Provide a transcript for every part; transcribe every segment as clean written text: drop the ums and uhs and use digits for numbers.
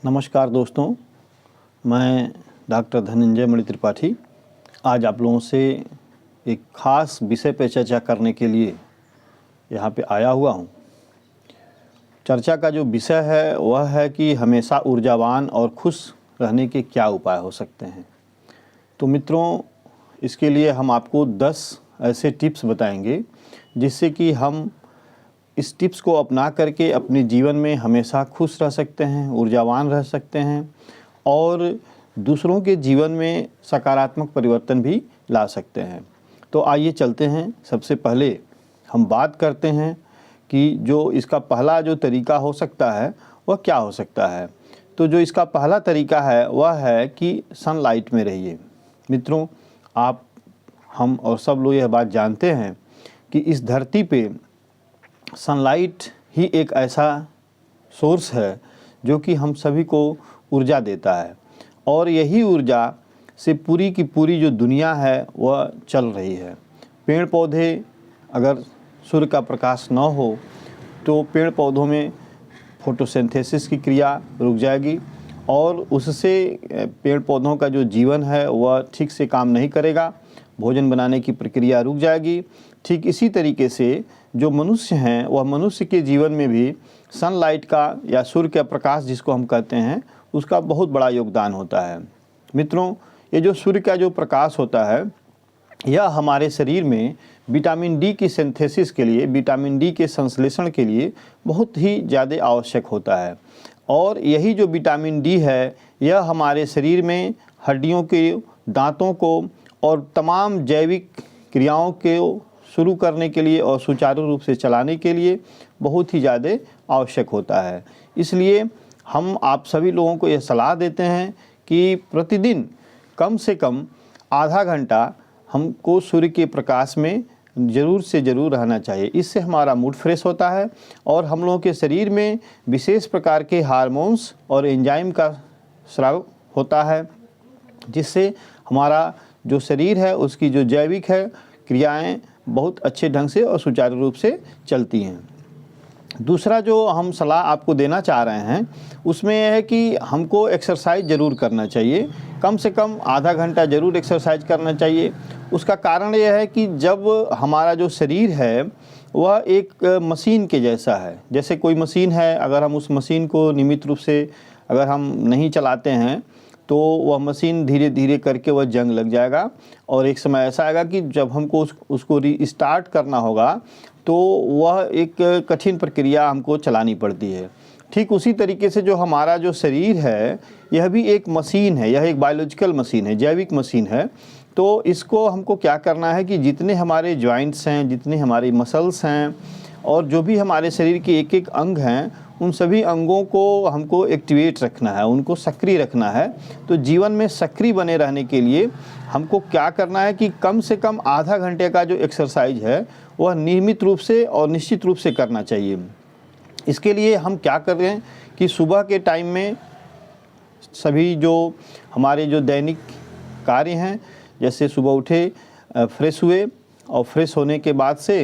नमस्कार दोस्तों, मैं डॉक्टर धनंजय मणि त्रिपाठी आज आप लोगों से एक ख़ास विषय पर चर्चा करने के लिए यहाँ पे आया हुआ हूँ। चर्चा का जो विषय है वह है कि हमेशा ऊर्जावान और खुश रहने के क्या उपाय हो सकते हैं। तो मित्रों, इसके लिए हम आपको 10 ऐसे टिप्स बताएंगे जिससे कि हम इस टिप्स को अपना करके अपने जीवन में हमेशा खुश रह सकते हैं, ऊर्जावान रह सकते हैं और दूसरों के जीवन में सकारात्मक परिवर्तन भी ला सकते हैं। तो आइए चलते हैं। सबसे पहले हम बात करते हैं कि जो इसका पहला जो तरीका हो सकता है वह क्या हो सकता है। तो जो इसका पहला तरीका है वह है कि सनलाइट में रहिए। मित्रों, आप, हम और सब लोग यह बात जानते हैं कि इस धरती पे सनलाइट ही एक ऐसा सोर्स है जो कि हम सभी को ऊर्जा देता है और यही ऊर्जा से पूरी की पूरी जो दुनिया है वह चल रही है। पेड़ पौधे, अगर सूर्य का प्रकाश न हो तो पेड़ पौधों में फोटोसिंथेसिस की क्रिया रुक जाएगी और उससे पेड़ पौधों का जो जीवन है वह ठीक से काम नहीं करेगा, भोजन बनाने की प्रक्रिया रुक जाएगी। ठीक इसी तरीके से जो मनुष्य हैं वह मनुष्य के जीवन में भी सनलाइट का या सूर्य का प्रकाश जिसको हम कहते हैं उसका बहुत बड़ा योगदान होता है। मित्रों, ये जो सूर्य का जो प्रकाश होता है यह हमारे शरीर में विटामिन डी की सिंथेसिस के लिए, विटामिन डी के संश्लेषण के लिए बहुत ही ज़्यादा आवश्यक होता है और यही जो विटामिन डी है यह हमारे शरीर में हड्डियों के, दांतों को और तमाम जैविक क्रियाओं के शुरू करने के लिए और सुचारू रूप से चलाने के लिए बहुत ही ज़्यादा आवश्यक होता है। इसलिए हम आप सभी लोगों को यह सलाह देते हैं कि प्रतिदिन कम से कम आधा घंटा हमको सूर्य के प्रकाश में ज़रूर से ज़रूर रहना चाहिए। इससे हमारा मूड फ्रेश होता है और हम लोगों के शरीर में विशेष प्रकार के हार्मोन्स और एंजाइम का स्राव होता है जिससे हमारा जो शरीर है उसकी जो जैविक है क्रियाएं बहुत अच्छे ढंग से और सुचारू रूप से चलती हैं। दूसरा जो हम सलाह आपको देना चाह रहे हैं उसमें यह है कि हमको एक्सरसाइज ज़रूर करना चाहिए। कम से कम आधा घंटा ज़रूर एक्सरसाइज करना चाहिए। उसका कारण यह है कि जब हमारा जो शरीर है वह एक मशीन के जैसा है। जैसे कोई मशीन है, अगर हम उस मशीन को नियमित रूप से अगर हम नहीं चलाते हैं तो वह मशीन धीरे धीरे करके वह जंग लग जाएगा और एक समय ऐसा आएगा कि जब हमको उसको रीस्टार्ट करना होगा तो वह एक कठिन प्रक्रिया हमको चलानी पड़ती है। ठीक उसी तरीके से जो हमारा जो शरीर है यह भी एक मशीन है, यह एक बायोलॉजिकल मशीन है, जैविक मशीन है। तो इसको हमको क्या करना है कि जितने हमारे जॉइंट्स हैं, जितने हमारे मसल्स हैं और जो भी हमारे शरीर के एक एक अंग हैं उन सभी अंगों को हमको एक्टिवेट रखना है, उनको सक्रिय रखना है। तो जीवन में सक्रिय बने रहने के लिए हमको क्या करना है कि कम से कम आधा घंटे का जो एक्सरसाइज है वह नियमित रूप से और निश्चित रूप से करना चाहिए। इसके लिए हम क्या कर रहे हैं कि सुबह के टाइम में सभी जो हमारे जो दैनिक कार्य हैं, जैसे सुबह उठे, फ्रेश हुए और फ्रेश होने के बाद से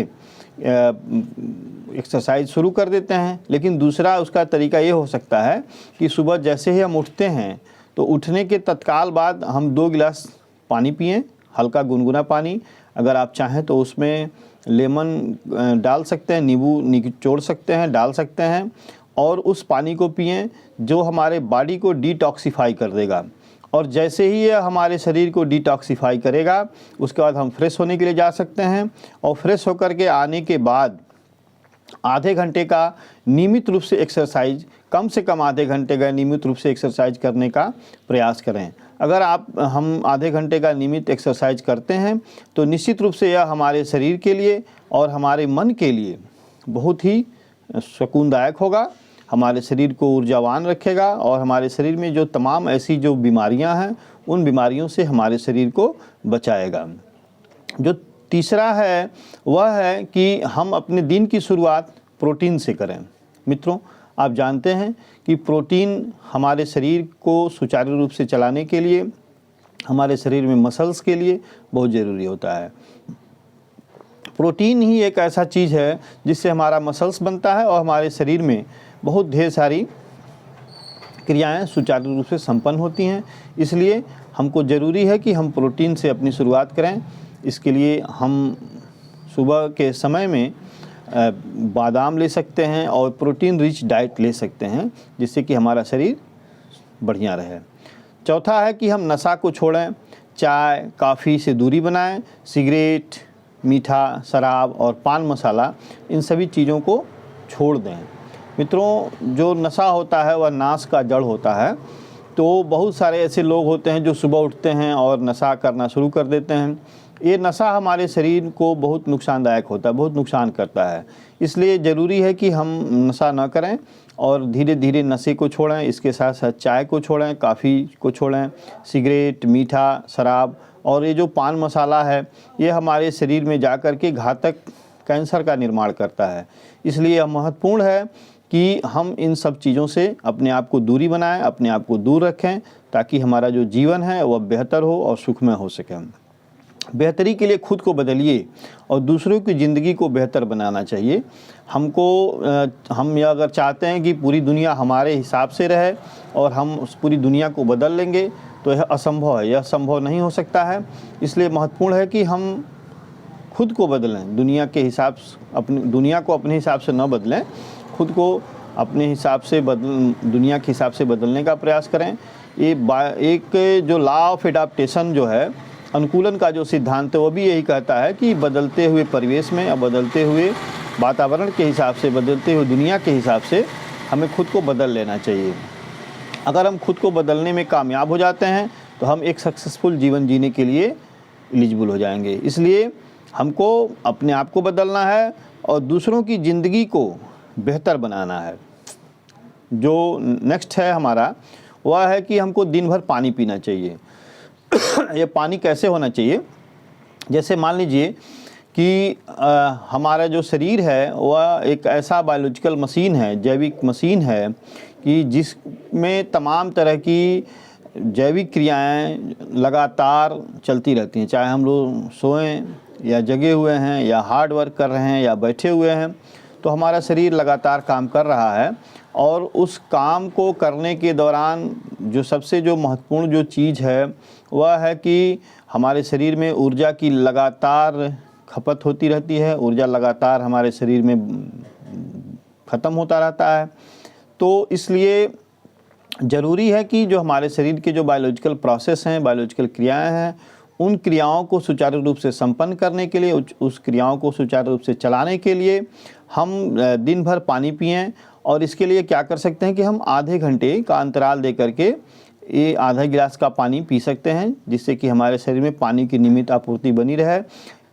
एक्सरसाइज शुरू कर देते हैं। लेकिन दूसरा उसका तरीका ये हो सकता है कि सुबह जैसे ही हम उठते हैं तो उठने के तत्काल बाद हम 2 गिलास पानी पिएं, हल्का गुनगुना पानी। अगर आप चाहें तो उसमें लेमन डाल सकते हैं, नींबू निचोड़ सकते हैं, डाल सकते हैं और उस पानी को पिएं जो हमारे बॉडी को डिटॉक्सिफाई कर देगा। और जैसे ही यह हमारे शरीर को डिटॉक्सिफाई करेगा उसके बाद हम फ्रेश होने के लिए जा सकते हैं और फ्रेश होकर के आने के बाद आधे घंटे का नियमित रूप से एक्सरसाइज, कम से कम आधे घंटे का नियमित रूप से एक्सरसाइज करने का प्रयास करें। अगर हम आधे घंटे का नियमित एक्सरसाइज करते हैं तो निश्चित रूप से यह हमारे शरीर के लिए और हमारे मन के लिए बहुत ही सुकूनदायक होगा, हमारे शरीर को ऊर्जावान रखेगा और हमारे शरीर में जो तमाम ऐसी जो बीमारियां हैं उन बीमारियों से हमारे शरीर को बचाएगा। जो तीसरा है वह है कि हम अपने दिन की शुरुआत प्रोटीन से करें। मित्रों, आप जानते हैं कि प्रोटीन हमारे शरीर को सुचारू रूप से चलाने के लिए, हमारे शरीर में मसल्स के लिए बहुत ज़रूरी होता है। प्रोटीन ही एक ऐसा चीज़ है जिससे हमारा मसल्स बनता है और हमारे शरीर में बहुत ढेर सारी क्रियाएं सुचारू रूप से संपन्न होती हैं। इसलिए हमको ज़रूरी है कि हम प्रोटीन से अपनी शुरुआत करें। इसके लिए हम सुबह के समय में बादाम ले सकते हैं और प्रोटीन रिच डाइट ले सकते हैं, जिससे कि हमारा शरीर बढ़िया रहे। चौथा है कि हम नशा को छोड़ें, चाय कॉफ़ी से दूरी बनाएं, सिगरेट, मीठा, शराब और पान मसाला, इन सभी चीज़ों को छोड़ दें। मित्रों, जो नशा होता है वह नाश का जड़ होता है। तो बहुत सारे ऐसे लोग होते हैं जो सुबह उठते हैं और नशा करना शुरू कर देते हैं। ये नशा हमारे शरीर को बहुत नुकसानदायक होता है, बहुत नुकसान करता है। इसलिए ज़रूरी है कि हम नशा ना करें और धीरे धीरे नशे को छोड़ें। इसके साथ साथ चाय को छोड़ें, कॉफ़ी को छोड़ें, सिगरेट, मीठा, शराब और ये जो पान मसाला है, ये हमारे शरीर में जा कर के घातक कैंसर का निर्माण करता है। इसलिए यह महत्वपूर्ण है कि हम इन सब चीज़ों से अपने आप को दूरी बनाएं, अपने आप को दूर रखें, ताकि हमारा जो जीवन है वह बेहतर हो और सुखमय हो सके। बेहतरी के लिए खुद को बदलिए और दूसरों की ज़िंदगी को बेहतर बनाना चाहिए। हम यह अगर चाहते हैं कि पूरी दुनिया हमारे हिसाब से रहे और हम उस पूरी दुनिया को बदल लेंगे, तो यह असंभव है, यह संभव नहीं हो सकता है। इसलिए महत्वपूर्ण है कि हम खुद को बदलें, दुनिया के हिसाब से, अपनी दुनिया को अपने हिसाब से न बदलें, खुद को अपने हिसाब से दुनिया के हिसाब से बदलने का प्रयास करें। एक जो लॉ ऑफ एडाप्टेशन जो है, अनुकूलन का जो सिद्धांत है, वो भी यही कहता है कि बदलते हुए परिवेश में या बदलते हुए वातावरण के हिसाब से, बदलते हुए दुनिया के हिसाब से हमें खुद को बदल लेना चाहिए। अगर हम खुद को बदलने में कामयाब हो जाते हैं तो हम एक सक्सेसफुल जीवन जीने के लिए एलिजिबल हो जाएंगे। इसलिए हमको अपने आप को बदलना है और दूसरों की ज़िंदगी को बेहतर बनाना है। जो नेक्स्ट है हमारा, वह है कि हमको दिन भर पानी पीना चाहिए। ये पानी कैसे होना चाहिए? जैसे मान लीजिए कि हमारा जो शरीर है वह एक ऐसा बायोलॉजिकल मशीन है, जैविक मशीन है कि जिसमें तमाम तरह की जैविक क्रियाएं लगातार चलती रहती हैं। चाहे हम लोग सोएं या जगे हुए हैं या हार्ड वर्क कर रहे हैं या बैठे हुए हैं, तो हमारा शरीर लगातार काम कर रहा है। और उस काम को करने के दौरान जो सबसे जो महत्वपूर्ण जो चीज़ है वह है कि हमारे शरीर में ऊर्जा की लगातार खपत होती रहती है, ऊर्जा लगातार हमारे शरीर में ख़त्म होता रहता है। तो इसलिए ज़रूरी है कि जो हमारे शरीर के जो बायोलॉजिकल प्रोसेस हैं, बायोलॉजिकल क्रियाएं हैं, उन क्रियाओं को सुचारू रूप से संपन्न करने के लिए, उस क्रियाओं को सुचारू रूप से चलाने के लिए हम दिन भर पानी पिएं। और इसके लिए क्या कर सकते हैं कि हम आधे घंटे का अंतराल दे करके ये आधा गिलास का पानी पी सकते हैं, जिससे कि हमारे शरीर में पानी की नियमित आपूर्ति बनी रहे।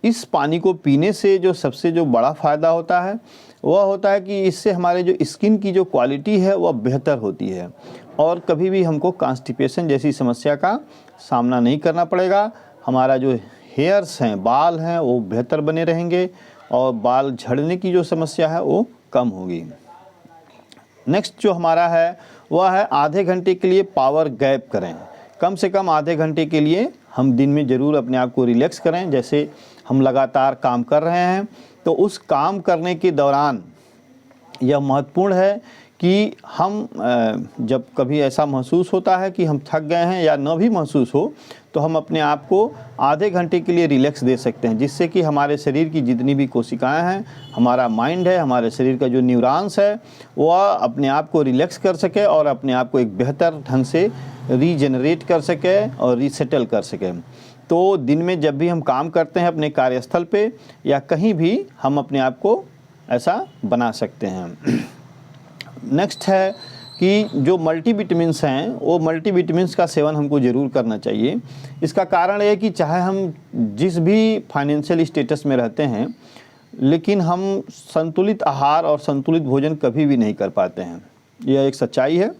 इस पानी को पीने से जो सबसे जो बड़ा फ़ायदा होता है वह होता है कि इससे हमारे जो स्किन की जो क्वालिटी है वह बेहतर होती है और कभी भी हमको कॉन्स्टिपेशन जैसी समस्या का सामना नहीं करना पड़ेगा। हमारा जो हेयर्स हैं, बाल हैं, वो बेहतर बने रहेंगे और बाल झड़ने की जो समस्या है वो कम होगी। नेक्स्ट जो हमारा है वह है आधे घंटे के लिए पावर गैप करें। कम से कम आधे घंटे के लिए हम दिन में ज़रूर अपने आप को रिलैक्स करें। जैसे हम लगातार काम कर रहे हैं तो उस काम करने के दौरान यह महत्वपूर्ण है कि हम जब कभी ऐसा महसूस होता है कि हम थक गए हैं या न भी महसूस हो, तो हम अपने आप को आधे घंटे के लिए रिलैक्स दे सकते हैं, जिससे कि हमारे शरीर की जितनी भी कोशिकाएं हैं, हमारा माइंड है, हमारे शरीर का जो न्यूरॉन्स है, वह अपने आप को रिलैक्स कर सके और अपने आप को एक बेहतर ढंग से रीजनरेट कर सके और रीसेटल कर सके। तो दिन में जब भी हम काम करते हैं अपने कार्यस्थल पे या कहीं भी, हम अपने आप को ऐसा बना सकते हैं। नेक्स्ट है कि जो मल्टीविटामिन्स हैं, वो मल्टीविटामिन्स का सेवन हमको ज़रूर करना चाहिए। इसका कारण ये है कि चाहे हम जिस भी फाइनेंशियल स्टेटस में रहते हैं, लेकिन हम संतुलित आहार और संतुलित भोजन कभी भी नहीं कर पाते हैं। यह एक सच्चाई है।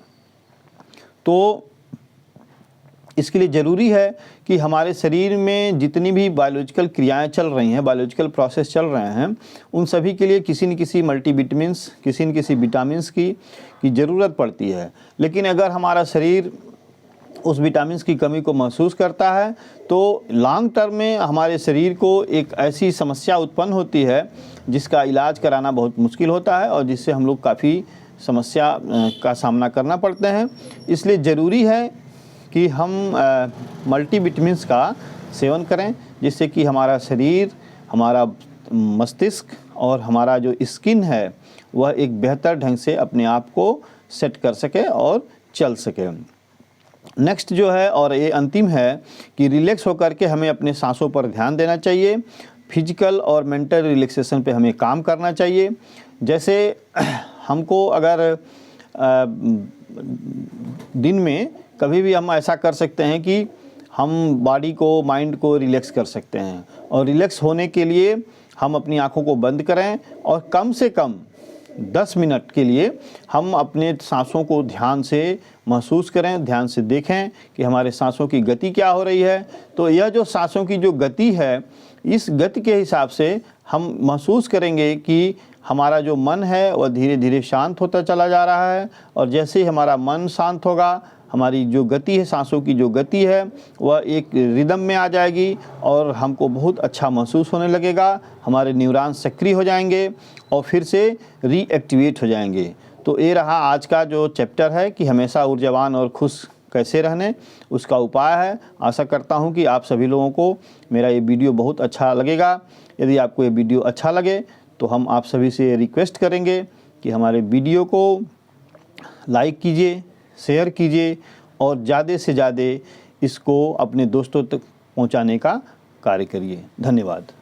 तो इसके लिए ज़रूरी है कि हमारे शरीर में जितनी भी बायोलॉजिकल क्रियाएं चल रही हैं, बायोलॉजिकल प्रोसेस चल रहे हैं, उन सभी के लिए किसी न किसी मल्टीविटामिन्स, किसी न किसी विटामिन्स की ज़रूरत पड़ती है। लेकिन अगर हमारा शरीर उस विटामिन्स की कमी को महसूस करता है तो लॉन्ग टर्म में हमारे शरीर को एक ऐसी समस्या उत्पन्न होती है जिसका इलाज कराना बहुत मुश्किल होता है और जिससे हम लोग काफ़ी समस्या का सामना करना पड़ते हैं। इसलिए ज़रूरी है कि हम मल्टीविटामिन्स का सेवन करें, जिससे कि हमारा शरीर, हमारा मस्तिष्क और हमारा जो स्किन है वह एक बेहतर ढंग से अपने आप को सेट कर सके और चल सके। नेक्स्ट जो है और ये अंतिम है कि रिलैक्स होकर के हमें अपने सांसों पर ध्यान देना चाहिए। फिजिकल और मेंटल रिलैक्सेशन पे हमें काम करना चाहिए। जैसे हमको अगर दिन में कभी भी हम ऐसा कर सकते हैं कि हम बॉडी को, माइंड को रिलैक्स कर सकते हैं, और रिलैक्स होने के लिए हम अपनी आँखों को बंद करें और कम से कम 10 मिनट के लिए हम अपने सांसों को ध्यान से महसूस करें, ध्यान से देखें कि हमारे सांसों की गति क्या हो रही है। तो यह जो सांसों की जो गति है, इस गति के हिसाब से हम महसूस करेंगे कि हमारा जो मन है वह धीरे धीरे शांत होता चला जा रहा है, और जैसे ही हमारा मन शांत होगा, हमारी जो गति है, सांसों की जो गति है वह एक रिदम में आ जाएगी और हमको बहुत अच्छा महसूस होने लगेगा। हमारे न्यूरॉन्स सक्रिय हो जाएंगे और फिर से रीएक्टिवेट हो जाएंगे। तो ये रहा आज का जो चैप्टर है कि हमेशा ऊर्जावान और खुश कैसे रहने, उसका उपाय है। आशा करता हूँ कि आप सभी लोगों को मेरा ये वीडियो बहुत अच्छा लगेगा। यदि आपको ये वीडियो अच्छा लगे तो हम आप सभी से रिक्वेस्ट करेंगे कि हमारे वीडियो को लाइक कीजिए, शेयर कीजिए और ज़्यादा से ज़्यादा इसको अपने दोस्तों तक पहुंचाने का कार्य करिए। धन्यवाद।